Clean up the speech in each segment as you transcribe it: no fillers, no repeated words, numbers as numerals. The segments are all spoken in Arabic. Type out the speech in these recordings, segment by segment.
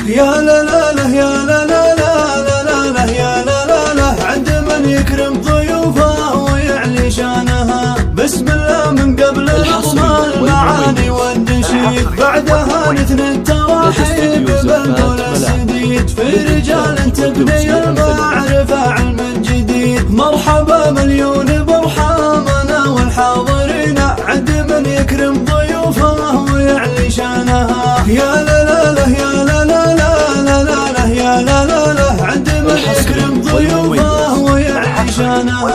يا لا لا لا يا لا لا لا لا لا يا لا لا لا عند من يكرم ضيوفه ويعلي شانها. بسم الله من قبل الأطمال المعاني والنشيد، بعدها نثني التراحيب بالقول السديد. في رجال تبني المعرفة علم جديد، مرحبا مليون برحامنا والحاضرين عند من يكرم ضيوفه ويعلي شانها. يا لا لا لا يا لا لا لا لا لا يا لا لا لا عند من يكرم ضيوفه ويعلي شانها.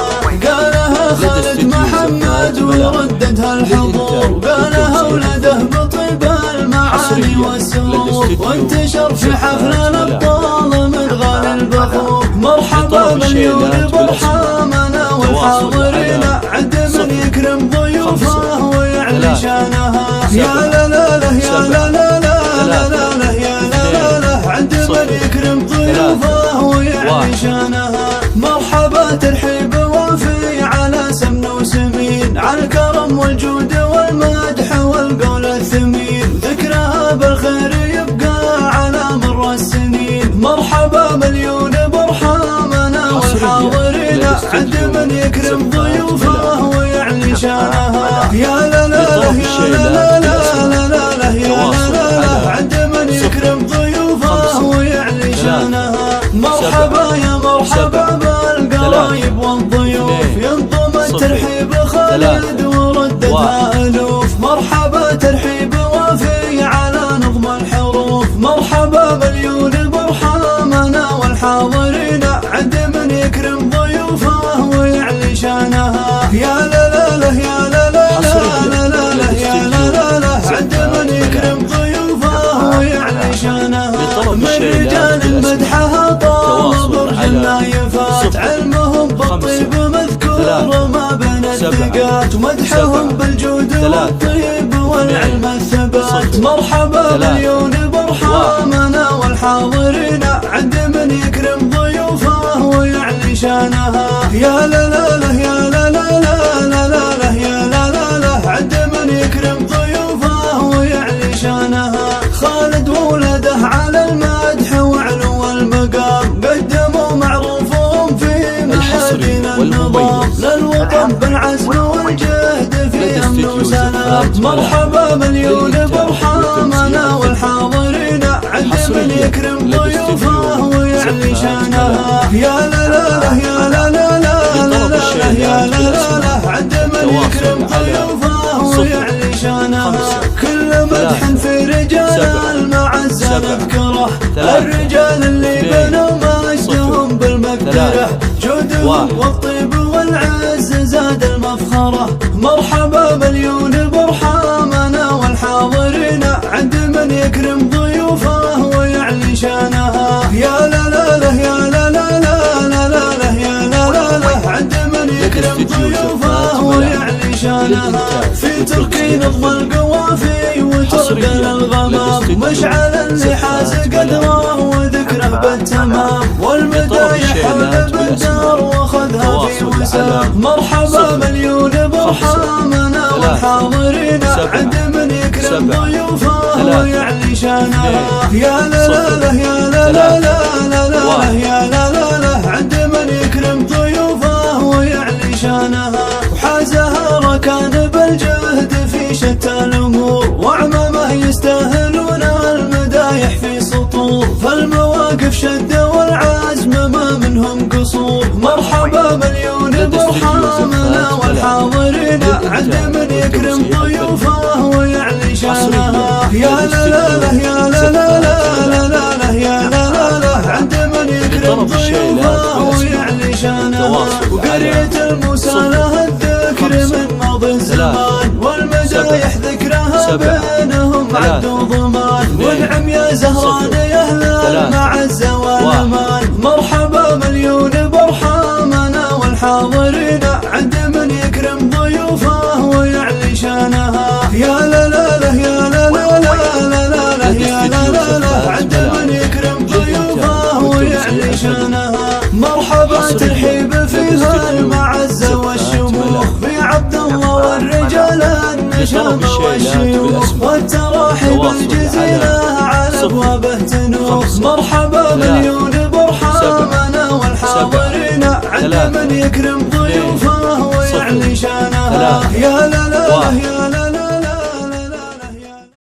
قالها خالد محمد ورددها الحضور، قالها ولده بطيب المعاني والسرور، وانتشر في حفل الابطال مدغال البخور. مرحبا مليون برحامنا والحاضرين عند من يكرم ضيوفه ويعلي شانها. يا لا لا لا يا لا لا لا لا لا يا لا لا لا عند من يكرم ضيوفه ويعلي شانها. مرحبا ترحيب وافي على سمن وسمين، على الكرم والجود والمدح والقول الثمين، ذكرها بالخير يبقى على مر السنين. مرحبا مليون برحامنا والحاضرين عند من يكرم ضيوفه ويعلي شانها. يا لا لا لا يا لا لا لا لا لا يا لا لا عند من يكرم ضيوفه ويعلي شانها. مرحبا يا مرحبا بالقرايب والضيوف، ينظم الترحيب خالد ورددها ألوف. مرحبا ترحيب وافي على نظم الحروف، مرحبا مليون برحامنا والحاضرين عند من يكرم ضيوفه ويعلي شانها. يا لا لا لا يا لا لا لا لا لا يا لا لا لا عند من يكرم ضيوفه ويعلي شانها. من رجال مدحها طال برج النايفات، علمهم بالطيب مذكور ما بين الثقات، ومدحهم بالجود والطيب والعلم الثبات. مرحبا مليون برحامنا والحاضرين عند من يكرم ضيوفه ويعلي شانها. يا لا لا لا يا لا لا لا لا لا يا لا لا لا عند من يكرم ضيوفه ويعلي شانها. خالد وولده على المدح وعلو المقام، قدموا معروفهم في ميادين النظام، للوطن بالعزم والجهد في امن وسلام. مرحبا مليون برحامنا والحاضرين عند من يكرم ضيوفه ويعلي شانها. يا لا لا لا يا لا لا لا لا يا لا لا لا عند من يكرم ضيوفه ويعلي شانها. كل مدح في رجال المعزة نذكره، الرجال اللي بنوا مجدهم بالمقدرة، جودهم والطيب والعز زاد المفخرة. مرحبا مليون برحامنا والحاضرين عند من يكرم ضيوفه ويعلي شانها. يا لا لا لا يا لا لا لا لا لا يا لا لا لا عند من يكرم ضيوفه ويعلي شانها. في تركي نظم القوافي وترقل الغمام، مشعل اللي حاز قدره وذكره بالتمام، والمدايح حول بالدار واخذها في وسام. مرحبا مليون برحامنا والحاضرين عند من يكرم ضيوفه ويعلي شانها. يا لا لا لا يا لا لا لا لا يا لا لا لا عند من يكرم ضيوفه ويعلي شانها. وحازها ركان بالجهد في شتى الامور، وعمامه يستاهلون المدايح في سطور، فالمواقف شده والعزم ما منهم قصور. مرحبا مليون برحامنا والحاضرين عند من يكرم ضيوفه ويعلي شانها. يا لا لا لا يا لا لا لا لا لا يا لا لا لا عند من يكرم ضيوفه ويعلي شانها. وقرية الموسى لها الذكر من ماضي الزمان، والمدايح ذكرها بينهم عد وضمان، وانعم يا زهران يا اهل المعزة والامان. مرحبا مليون برحامنا والحاضرين عند من يكرم ضيوفه ويعلي شانها. يا لا لا لا يا لا لا لا لا لا يا لا لا لا عند من يكرم ضيوفه ويعلي شانها. مرحبا ترحيب فيها المعزة والشموخ، في عبد الله والرجال النشام والشيوخ، والتراحيب الجزيلة على أبوابه تنوف. مرحبا مليون برحامنا والحاضرين عند من يكرم ضيوفه ويعلي شانها. يا لا لا يا لا